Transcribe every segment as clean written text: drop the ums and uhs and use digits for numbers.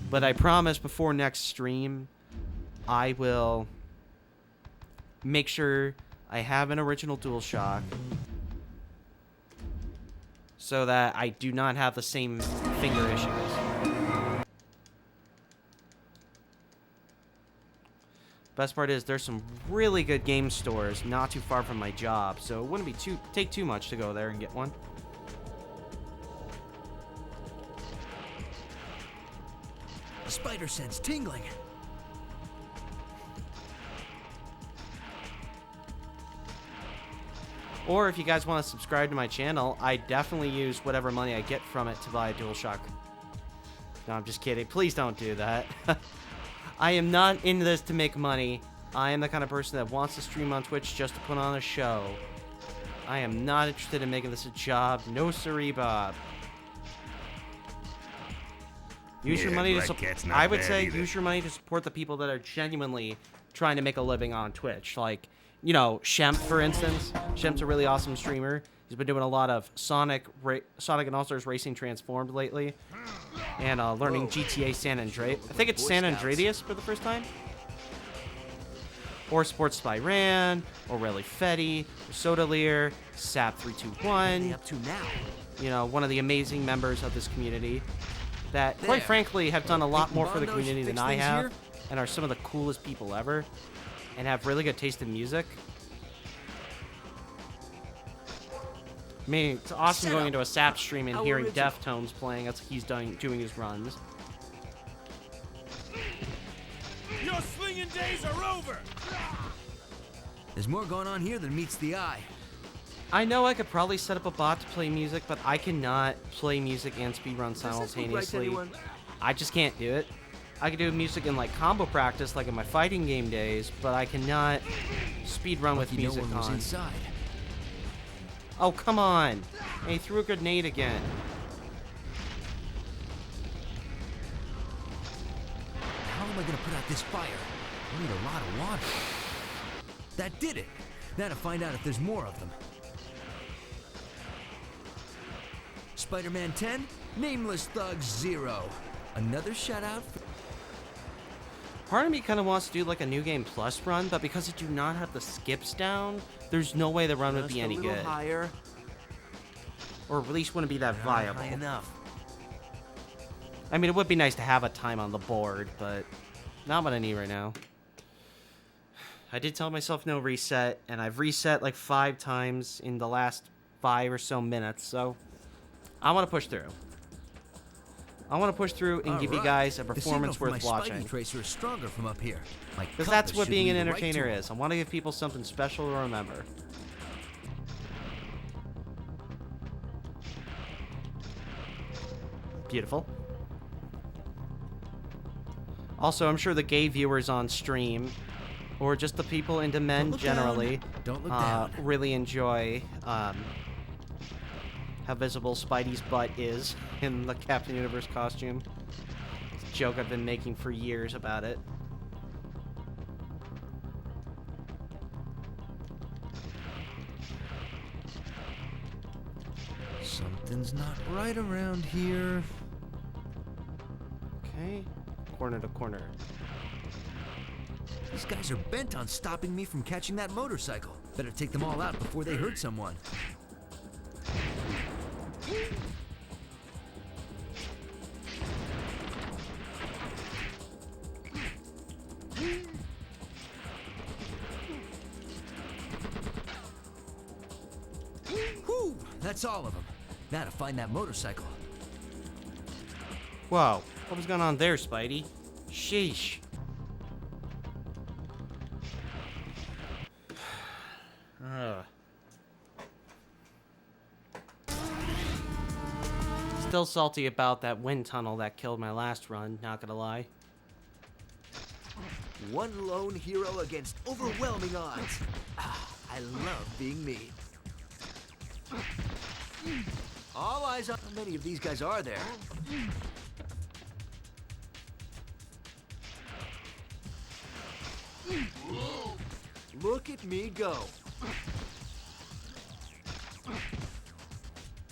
But I promise before next stream, I will make sure I have an original DualShock so that I do not have the same finger issues. Best part is there's some really good game stores not too far from my job, so it wouldn't be take too much to go there and get one. Spider sense tingling. Or if you guys want to subscribe to my channel, I definitely use whatever money I get from it to buy a DualShock. No, I'm just kidding. Please don't do that. I am not into this to make money. I am the kind of person that wants to stream on Twitch just to put on a show. I am not interested in making this a job. No siree, Bob. Use your money to support. I would say use your money to support the people that are genuinely trying to make a living on Twitch. Like, you know, Shemp, for instance. Shemp's a really awesome streamer. He's been doing a lot of Sonic and All-Stars Racing Transformed lately. And learning GTA San Andreas. I think it's San Andreas for the first time. Or Sports by Ran, or Rally Fetty, or Sodalier, Sap321. Up to now. You know, one of the amazing members of this community that, quite frankly, have done a lot more for the community than I have, and are some of the coolest people ever, and have really good taste in music. I mean, it's awesome going into a Sap stream and hearing Deftones playing as he's doing his runs. Your swinging days are over! There's more going on here than meets the eye. I know I could probably set up a bot to play music, but I cannot play music and speedrun simultaneously. I just can't do it. I can do music in like combo practice, like in my fighting game days, but I cannot speedrun with music on. Inside. Oh, come on. And he threw a grenade again. How am I going to put out this fire? I need a lot of water. That did it. Now to find out if there's more of them. Spider-Man 10, Nameless Thug 0. Another shout out for... Part of me kind of wants to do like a New Game Plus run, but because I do not have the skips down, there's no way the run would be any good. Higher. Or at least wouldn't be that viable. High enough. I mean, it would be nice to have a time on the board, but not what I need right now. I did tell myself no reset, and I've reset like 5 times in the last 5 or so minutes, so I want to push through. I want to push through and give you guys a performance worth watching. Tracer is stronger from up here. Because that's what being an entertainer is. I want to give people something special to remember. Beautiful. Also, I'm sure the gay viewers on stream, or just the people into men generally, really enjoy how visible Spidey's butt is in the Captain Universe costume. It's a joke I've been making for years about it. Something's not right around here. Okay, corner to corner. These guys are bent on stopping me from catching that motorcycle. Better take them all out before they hurt someone. Whew, that's all of them. Now to find that motorcycle. Whoa, what was going on there, Spidey? Sheesh. Still salty about that wind tunnel that killed my last run, not gonna lie. One lone hero against overwhelming odds. I love being me. All eyes on... How many of these guys are there? Look at me go.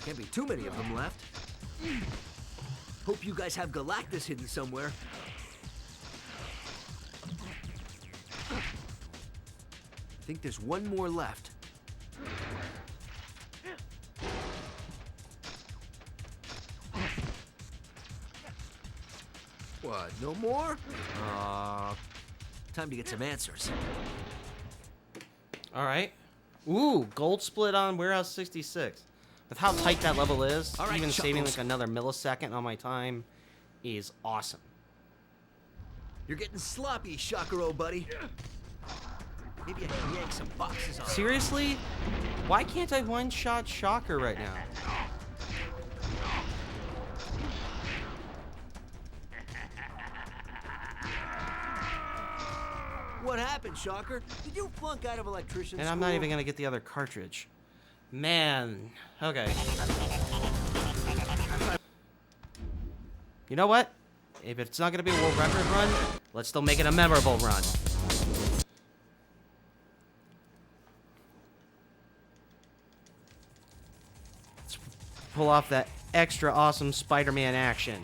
Can't be too many of them left. Hope you guys have Galactus hidden somewhere. I think there's one more left. What, no more? Time to get some answers. All right. Ooh, gold split on Warehouse 66. With how tight that level is, All right, even saving Chuckles. like another millisecond on my time is awesome. You're getting sloppy, Shakaro, buddy. Maybe I can yank some boxes off. Seriously? Why can't I one-shot Shocker right now? What happened, Shocker? Did you flunk out of electrician And I'm not even gonna get the other cartridge. Man. Okay. You know what? If it's not gonna be a world record run, let's still make it a memorable run. Let's pull off that extra awesome Spider-Man action.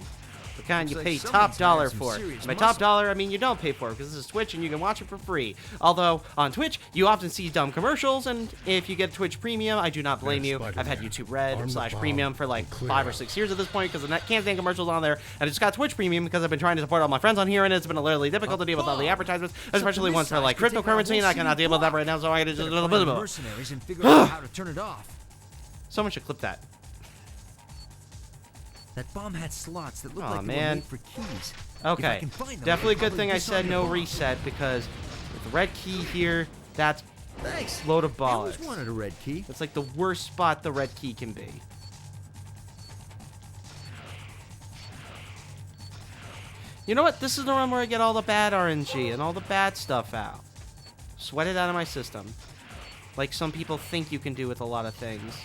The kind you Looks pay like top someone's dollar hired some for. serious By muscle. top dollar, I mean you don't pay for it because this is Twitch and you can watch it for free. Although on Twitch, you often see dumb commercials, and if you get Twitch Premium, I do not blame you. I've had YouTube Red / Premium for like 5 or 6 years at this point because I can't stand commercials on there. And I just got Twitch Premium because I've been trying to support all my friends on here, and it's been a little difficult to deal with all the advertisements, especially ones for like cryptocurrency, and I cannot deal with that right now, so I gotta just mercenaries and figure out how to turn it off. Someone should clip that. That bomb had slots that looked Aw, like they man. were made for keys. If Okay, I can find them, definitely I a can good thing I probably said disarm no the bomb. reset because with the red key here, that's Thanks. load of I always bollocks. wanted a red key. That's like the worst spot the red key can be. You know what? This is the one where I get all the bad RNG and all the bad stuff out. Sweat it out of my system. Like some people think you can do with a lot of things.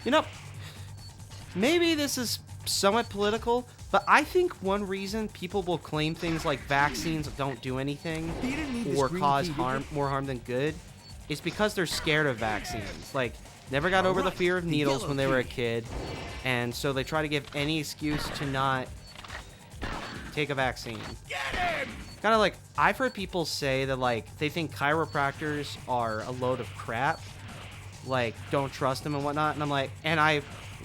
You know, maybe this is somewhat political, but I think one reason people will claim things like vaccines don't do anything You didn't need this or green cause key, did you? more harm than good is because they're scared of vaccines. Like, never got over the Alright, fear of the needles yellow when they were a key. kid, and so they try to give any excuse to not take a vaccine. Kind of like, I've heard people say that, like, they think chiropractors are a load of crap. Like, don't trust them and whatnot. And I'm like,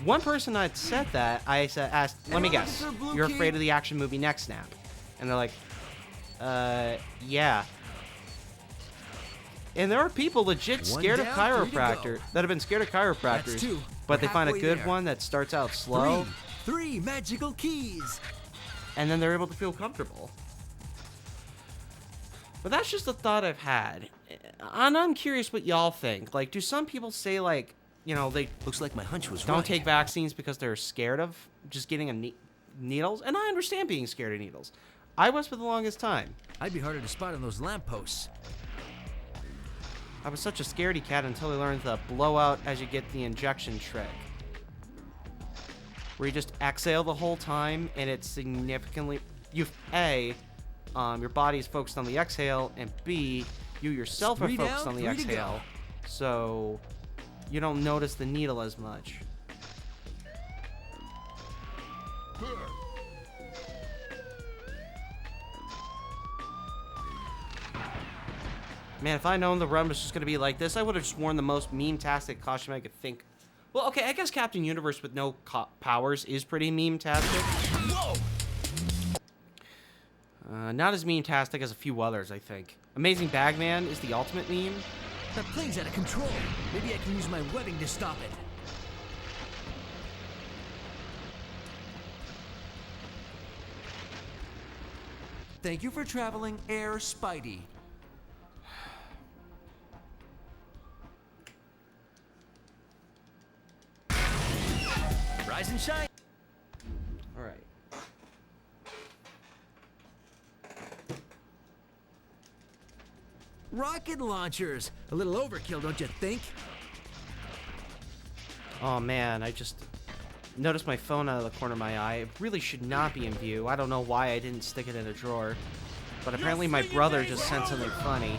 one person that said that, asked, let me guess, you're afraid of the action movie Next Snap? And they're like, yeah. And there are people legit scared of down, 3 to go. chiropractor that have been scared of chiropractors, That's 2. but they We're find a halfway good there. one that starts out slow, Three magical keys. and then they're able to feel comfortable. But that's just a thought I've had. And I'm curious what y'all think. Like, do some people say, like, you know, they Looks like my hunch was don't right. take vaccines because they're scared of just getting needles? And I understand being scared of needles. I was for the longest time. I'd be harder to spot on those lampposts. I was such a scaredy cat until I learned the blowout as you get the injection trick. Where you just exhale the whole time, and it's significantly... your body is focused on the exhale, and B, you yourself are 3 focused down, on the 3 to go. exhale. So, you don't notice the needle as much. Man, if I'd known the run was just going to be like this, I would have just worn the most meme-tastic costume I could think. Well, okay, I guess Captain Universe with no powers is pretty meme-tastic. Whoa! Not as meme-tastic as a few others, I think. Amazing Bagman is the ultimate meme. That plane's out of control. Maybe I can use my webbing to stop it. Thank you for traveling, Air Spidey. Rise and shine. All right. Rocket launchers. A little overkill, don't you think? Oh, man, I just noticed my phone out of the corner of my eye. It really should not be in view. I don't know why I didn't stick it in a drawer. But apparently my brother just sent something funny.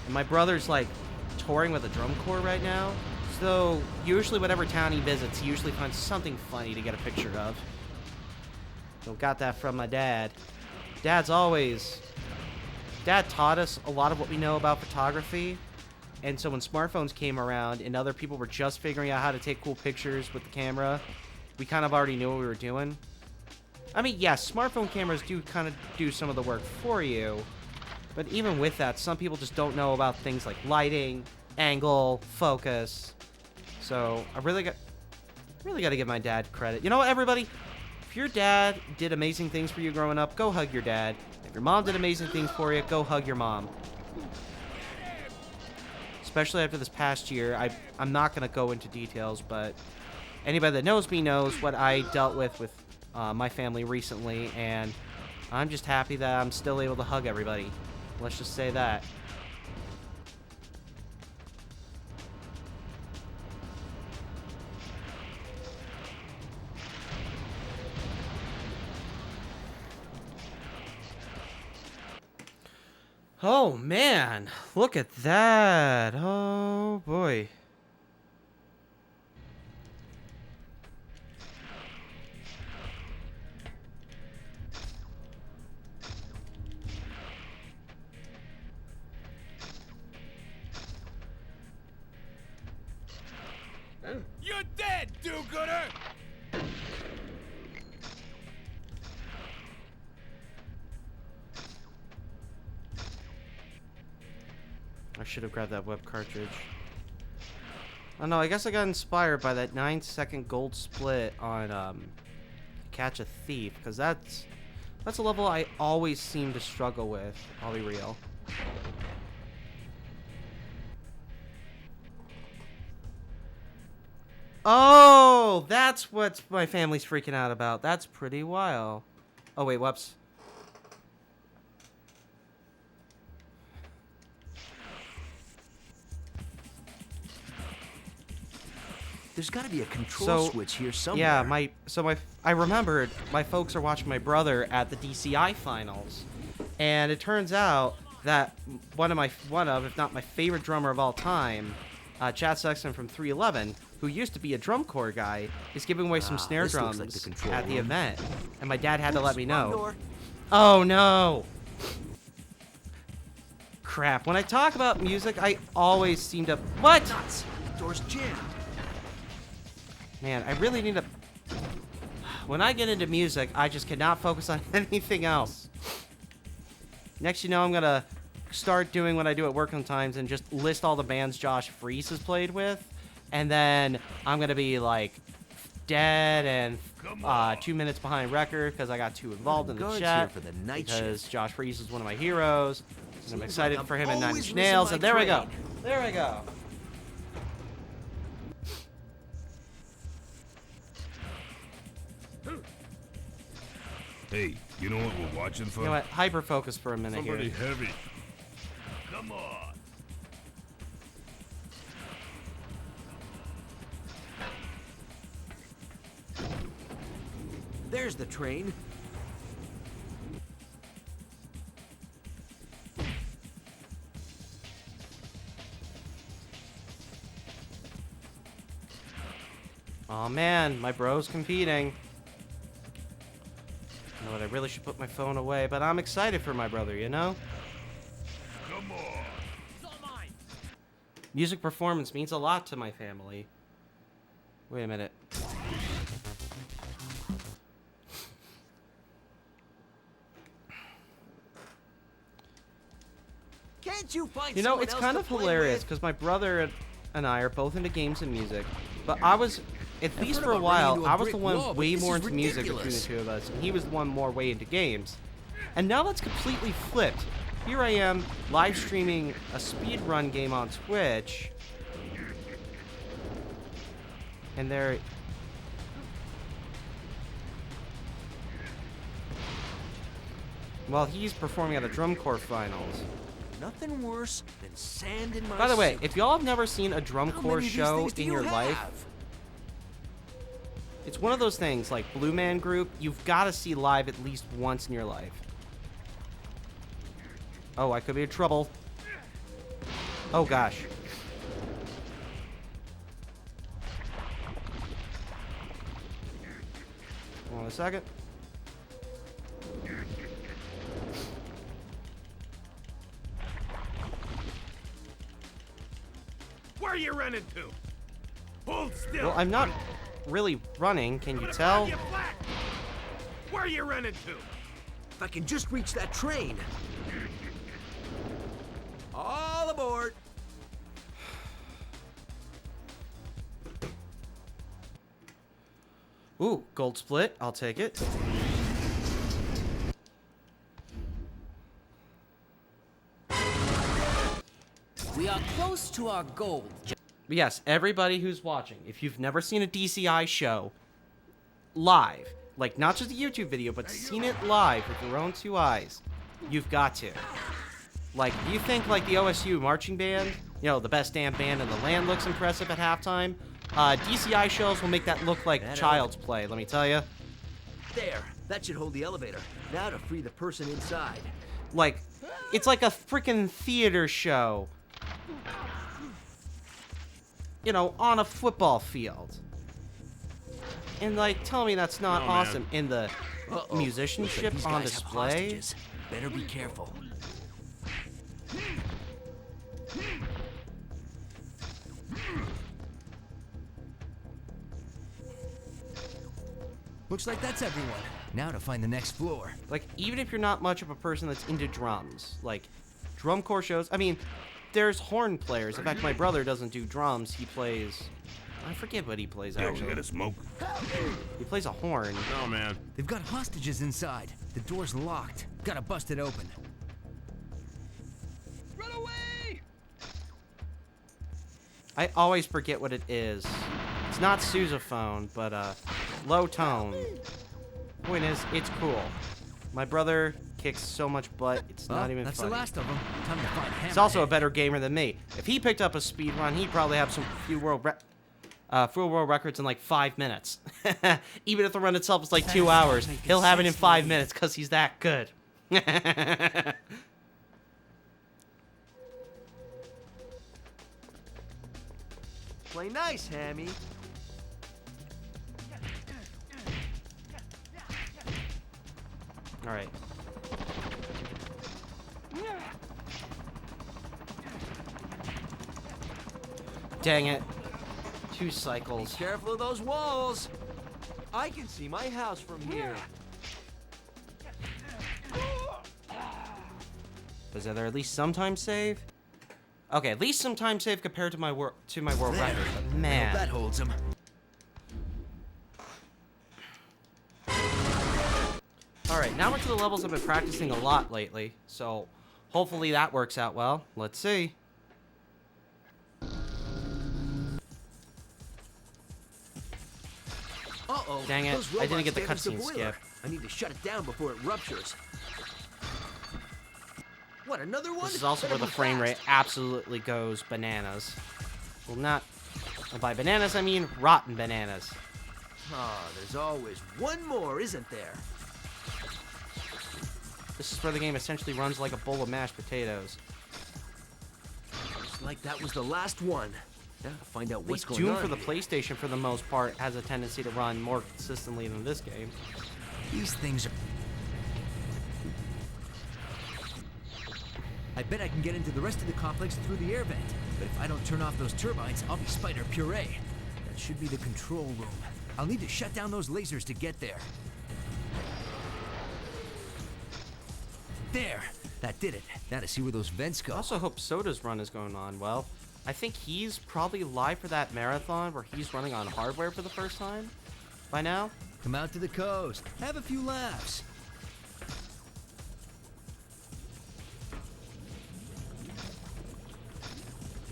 And my brother's, like, touring with a drum corps right now. So, usually whatever town he visits, he usually finds something funny to get a picture of. So, got that from my dad. Dad taught us a lot of what we know about photography. And so when smartphones came around and other people were just figuring out how to take cool pictures with the camera, we kind of already knew what we were doing. I mean, yes, smartphone cameras do kind of do some of the work for you. But even with that, some people just don't know about things like lighting, angle, focus. So I really got to give my dad credit. You know what, everybody? If your dad did amazing things for you growing up, go hug your dad. If your mom did amazing things for you, go hug your mom. Especially after this past year, I'm not going to go into details, but anybody that knows me knows what I dealt with my family recently, and I'm just happy that I'm still able to hug everybody. Let's just say that. Oh, man. Look at that. Oh, boy. You're dead, do-gooder! I should have grabbed that web cartridge. Oh no, I guess I got inspired by that 9-second gold split on Catch a Thief, because that's a level I always seem to struggle with, I'll be real. Oh, that's what my family's freaking out about. That's pretty wild. Oh wait, whoops. There's got to be a control switch here somewhere. Yeah, I remembered my folks are watching my brother at the DCI finals, and it turns out that one of, if not my favorite drummer of all time, Chad Sexton from 311, who used to be a drum corps guy, is giving away some snare drums like the at the event, and my dad had to let me know. Door. Oh no! Crap. When I talk about music, I always seem to... What? Nuts. The door's jammed. Man, I really need to... When I get into music, I just cannot focus on anything else. Next, you know, I'm gonna start doing what I do at work sometimes and just list all the bands Josh Freese has played with, and then I'm gonna be like dead and 2 minutes behind record because I got too involved in the chat for the night because shift. Josh Freese is one of my heroes, and I'm excited for him in Nine always Inch Nails, losing and my there we go. train. There we go. Hey, you know what we're watching for? You know what? Hyper focus for a minute Somebody here. heavy. Come on. There's the train. Oh man, my bro's competing. You know what? I really should put my phone away, but I'm excited for my brother, you know? Come on. It's all mine. Music performance means a lot to my family. Wait a minute. Can't you find You know, someone it's else kind to of play hilarious with? because my brother and I are both into games and music, but I was, at I've least heard for a about running while, into a I was the brick one wall, but way this more is into music between the ridiculous. two of us, and he was the one more way into games. And now that's completely flipped. Here I am, live streaming a speedrun game on Twitch, and there... While he's performing at the drum corps finals. Nothing worse than sand in my By the way, suit. if y'all have never seen a drum How corps many of these show things do in you your life, have? it's one of those things like Blue Man Group, you've got to see live at least once in your life. Oh, I could be in trouble. Oh gosh. Hold on a second. Where are you running to? Hold still. Well, I'm not really running, can I'm you gonna tell? pound you flat. Where are you running to? If I can just reach that train. All aboard. Ooh, gold split. I'll take it. We are close to our goal. Yes, everybody who's watching, if you've never seen a DCI show live, like not just a YouTube video, but seen it live with your own 2 eyes, you've got to. Like, you think like the OSU marching band, you know, the best damn band in the land looks impressive at halftime? DCI shows will make that look like child's play, let me tell you. There. That should hold the elevator. Now to free the person inside. Like, it's like a freaking theater show. You know, on a football field. And like, tell me that's not No, man. awesome. In the Uh-oh. musicianship Looks like these on guys have display. hostages. Better be careful. Looks like that's everyone. Now to find the next floor. Like, even if you're not much of a person that's into drums, like, drum corps shows, I mean, there's horn players. In fact, my brother doesn't do drums. He plays, I forget what he plays, Yo, we actually. gotta smoke. He plays a horn. No, man. They've got hostages inside. The door's locked. Gotta bust it open. Run away! I always forget what it is. It's not sousaphone, but, low tone. Point is, it's cool. My brother kicks so much butt, it's not even that's funny. the last of them. Time to find Hammerhead. He's also a better gamer than me. If he picked up a speed run, he'd probably have some few world records in like 5 minutes. Even if the run itself is like 2 hours, he'll have it in 5 minutes because he's that good. Play nice, Hammy. All right. Dang it. 2 cycles. Careful of those walls. I can see my house from here. Was there at least some time save? Okay, at least some time save compared to my world record. But man, That holds him. all right, now we're to the levels I've been practicing a lot lately. So hopefully that works out well. Let's see. Uh-oh. Dang it, Those I didn't robots get the damaged cutscene boiler. skip. I need to shut it down before it ruptures. What, another one? This is also where Better the be frame fast. rate absolutely goes bananas. Well, not... And by bananas, I mean rotten bananas. Ah, there's always one more, isn't there? This is where the game essentially runs like a bowl of mashed potatoes. Looks like that was the last one. Now to find out At what's least going Doom on for the here. PlayStation, for the most part, has a tendency to run more consistently than this game. These things are... I bet I can get into the rest of the complex through the air vent. But if I don't turn off those turbines, I'll be spider puree. That should be the control room. I'll need to shut down those lasers to get there. There! That did it. Now to see where those vents go. I also hope Soda's run is going on well. I think he's probably live for that marathon where he's running on hardware for the first time by now. Come out to the coast. Have a few laughs.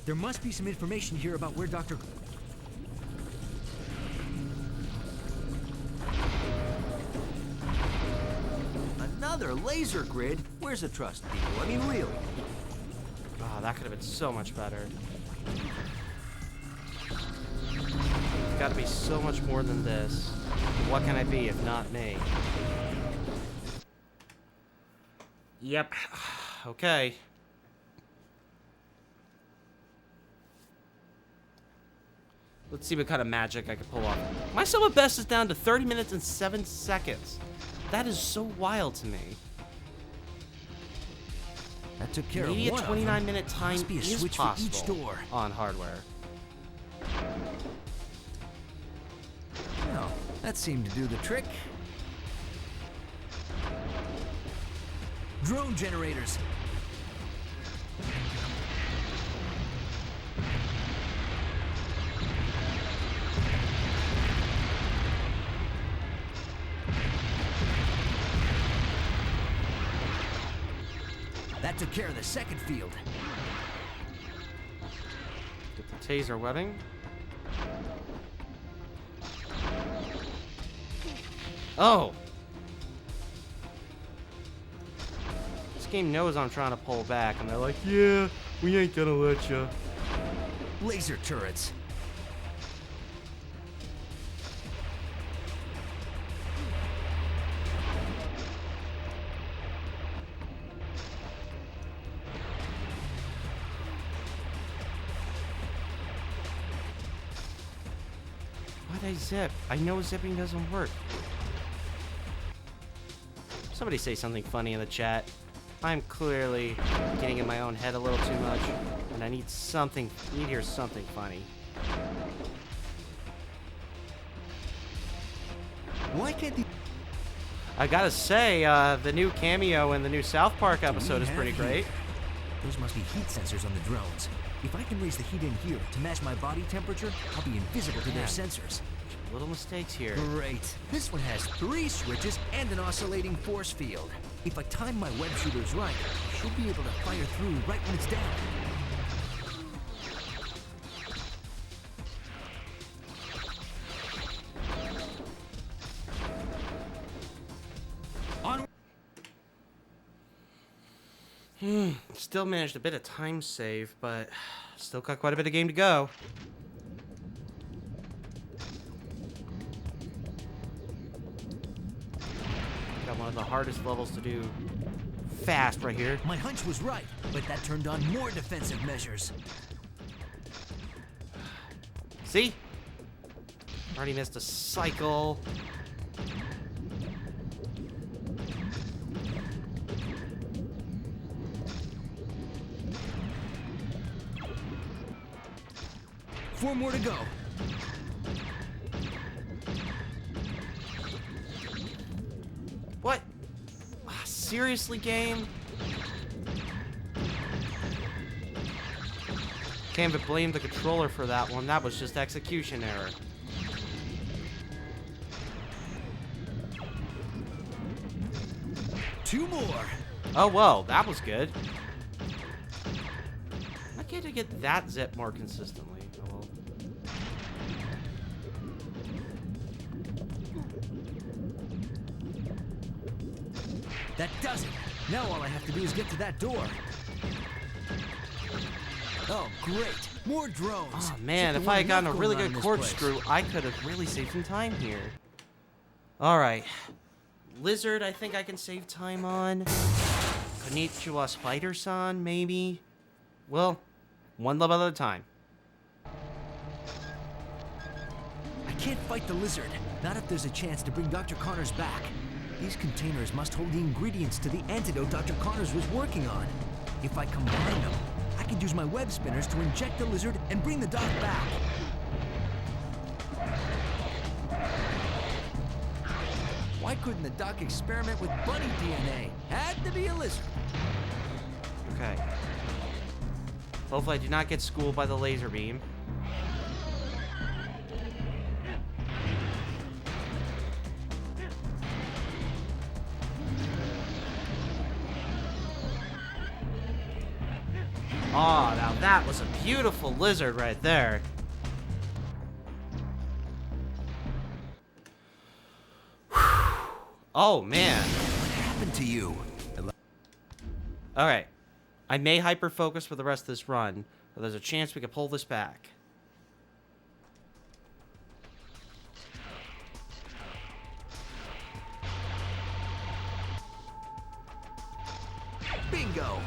There must be some information here about where Dr. Another laser grid? Where's the trust, people? I mean, really? Oh, that could have been so much better. It's got to be so much more than this. What can I be if not me? Yep. Let's see what kind of magic I can pull off. My sum of best is down to 30 minutes and 7 seconds. That is so wild to me. That took care Maybe of a one of them. 29-minute time Must be a is switch possible for each door. on hardware. Well, that seemed to do the trick. Drone generators. That took care of the second field. Get the taser webbing. Oh! This game knows I'm trying to pull back, and they're like, yeah, we ain't gonna let ya. Laser turrets. Why'd I zip? I know zipping doesn't work. Somebody say something funny in the chat. I'm clearly getting in my own head a little too much, and I need something. I need to hear something funny. Why can't the... I gotta say, the new cameo in the new South Park episode is pretty great. Those must be heat sensors on the drones. If I can raise the heat in here to match my body temperature, I'll be invisible to their Man. sensors. Little mistakes here. Great. This one has 3 switches and an oscillating force field. If I time my web shooters right, I should be able to fire through right when it's down. On. Still managed a bit of time save, but still got quite a bit of game to go. Got one of the hardest levels to do fast right here. My hunch was right, but that turned on more defensive measures. See? Already missed a cycle. Four more to go. What? Seriously, game? Can't but blame the controller for that one. That was just execution error. Two more. Oh, well, that was good. Why can't I get that zip more consistently? Oh, well. That does it. Now all I have to do is get to that door. Oh, great. More drones. Oh, man, Should if be I had gotten a enough really going on good in this corkscrew, place. I could have really saved some time here. Alright. Lizard, I think I can save time on. Konnichiwa Spider-san, maybe? Well, one level at a time. I can't fight the lizard. Not if there's a chance to bring Dr. Connors back. These containers must hold the ingredients to the antidote Dr. Connors was working on. If I combine them, I could use my web spinners to inject the lizard and bring the doc back. Why couldn't the doc experiment with bunny DNA? Had to be a lizard. Okay. Hopefully I do not get schooled by the laser beam. Oh, now that was a beautiful lizard right there. Oh, man. What happened to you? Alright. I may hyper-focus for the rest of this run, but there's a chance we can pull this back. Bingo!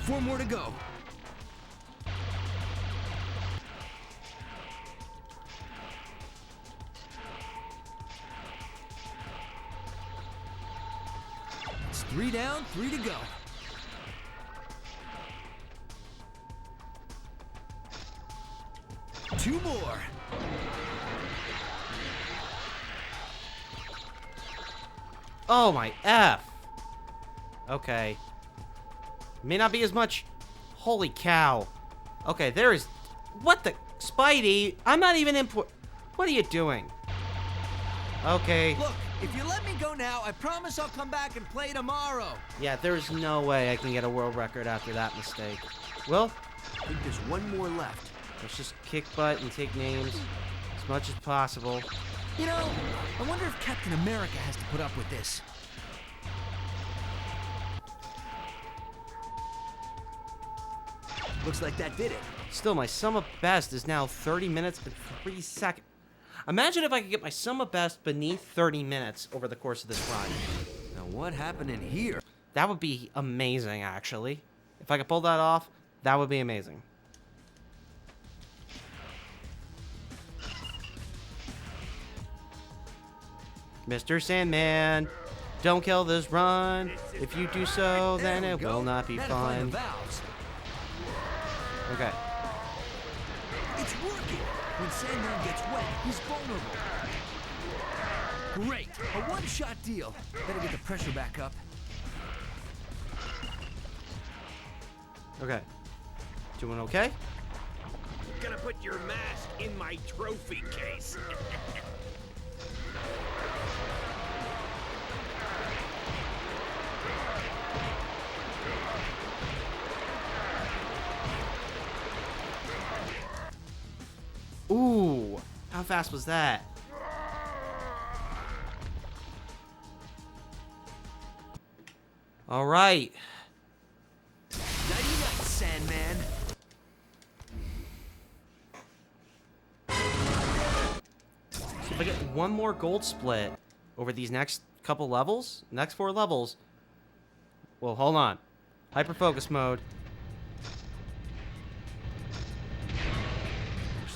4 more to go. It's 3 down, 3 to go. Two more. Oh my F. Okay. May not be as much. Holy cow. Okay, there is... What the... Spidey, I'm not even in... What are you doing? Okay. Look, if you let me go now, I promise I'll come back and play tomorrow. Yeah, there's no way I can get a world record after that mistake. Well, I think there's one more left. let's just kick butt and take names as much as possible. You know, I wonder if Captain America has to put up with this. Looks like that did it. Still, my sum of best is now 30 minutes and 3 seconds. Imagine if I could get my sum of best beneath 30 minutes over the course of this run. Now what happened in here? That would be amazing, actually. If I could pull that off, that would be amazing. Mr. Sandman, don't kill this run. If you do so, then There it we go. will not be Gotta find fun. the valves. Okay. It's working. When Sandman gets wet, he's vulnerable. Great. A one-shot deal. Better get the pressure back up. Okay. Doing okay? Gonna put your mask in my trophy case. Ooh, how fast was that? All right. Nighty-night, Sandman. So if I get one more gold split over these next couple levels, next 4 levels, well, hold on. Hyper focus mode.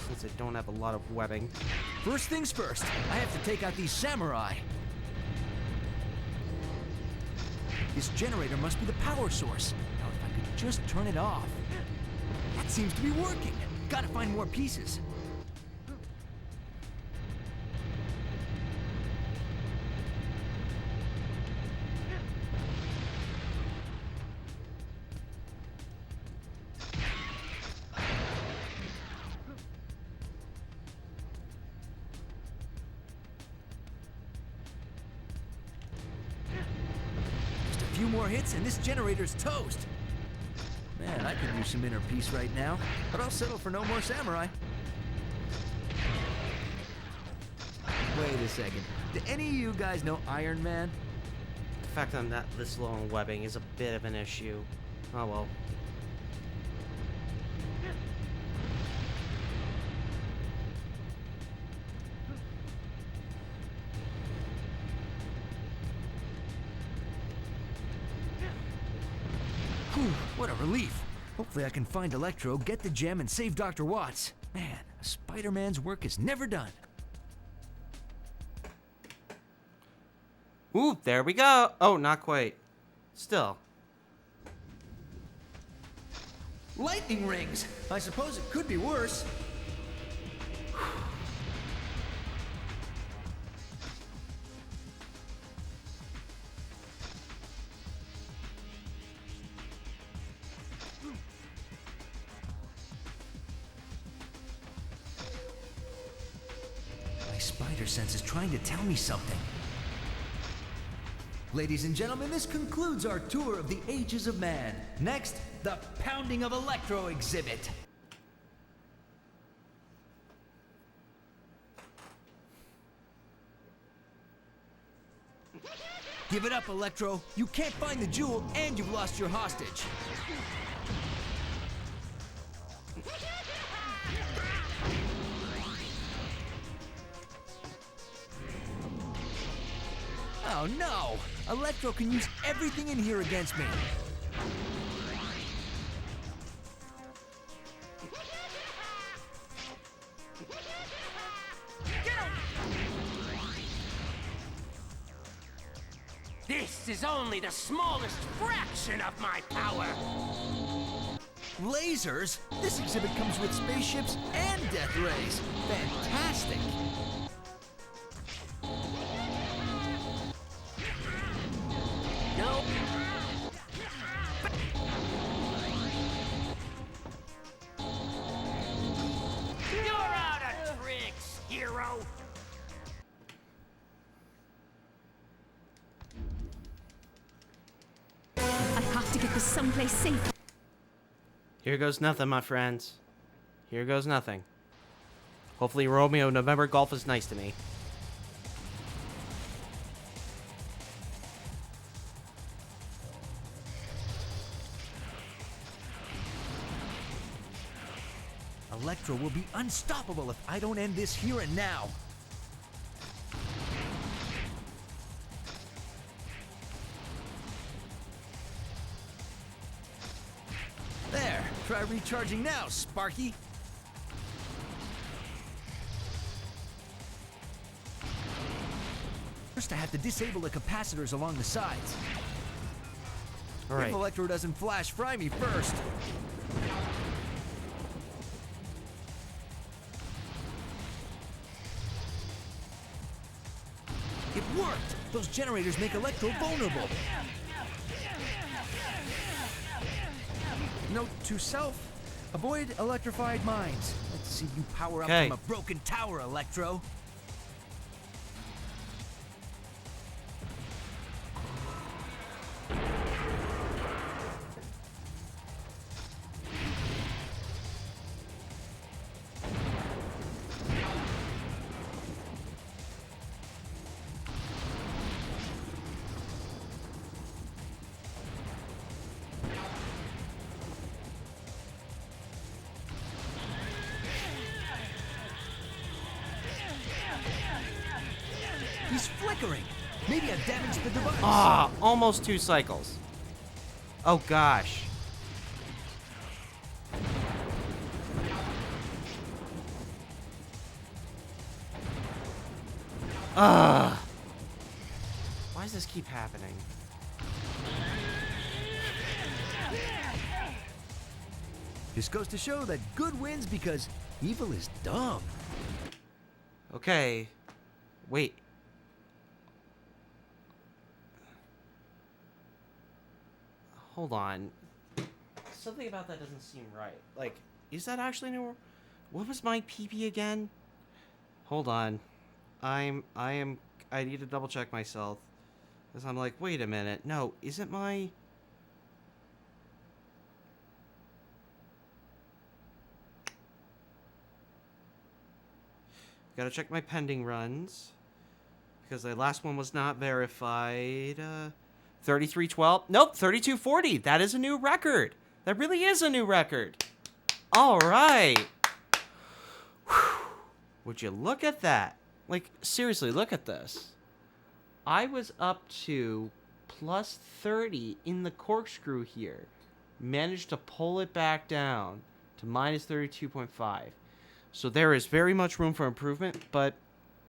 Since I don't have a lot of webbing. First things first, I have to take out these samurai. This generator must be the power source. Now, if I could just turn it off. That seems to be working. Gotta find more pieces. Few more hits and this generator's toast. Man, I could use some inner peace right now, but I'll settle for no more samurai. Wait a second. Do any of you guys know Iron Man? The fact that I'm not this low on webbing is a bit of an issue. Oh well. Whew, what a relief. Hopefully I can find Electro, get the gem, and save Dr. Watts. Man, Spider-Man's work is never done. Ooh, there we go. Oh, not quite. Still. Lightning rings! I suppose it could be worse. My spider sense is trying to tell me something. Ladies and gentlemen, this concludes our tour of the Ages of Man. Next, the Pounding of Electro exhibit. Give it up, Electro. You can't find the jewel, and you've lost your hostage. Oh no! Electro can use everything in here against me. This is only the smallest fraction of my power. Lasers? This exhibit comes with spaceships and death rays. Fantastic. Nope. You're out of tricks, hero. I have to get this someplace safe. Here goes nothing, my friends. Here goes nothing. Hopefully Romeo November Golf is nice to me. Electro will be unstoppable if I don't end this here and now. There, try recharging now, Sparky. First, I have to disable the capacitors along the sides. All right. If Electro doesn't flash fry me first. It worked! Those generators make Electro vulnerable. Note to self, avoid electrified mines. Let's see you power up Okay. from a broken tower, Electro. He's flickering. Maybe I've damaged the device. Ah, almost 2 cycles. Oh gosh. Ugh. Why does this keep happening? Just goes to show that good wins because evil is dumb. Okay. Wait. Hold on. Something about that doesn't seem right. Like, is that actually new? What was my PP again? Hold on. I need to double check myself. Because I'm like, wait a minute. No, isn't my... Gotta check my pending runs. Because the last one was not verified. 3312. Nope, 3240. That is a new record. That really is a new record. All right. Whew. Would you look at that? Like, seriously, look at this. I was up to plus 30 in the corkscrew here. Managed to pull it back down to minus 32.5. So there is very much room for improvement, but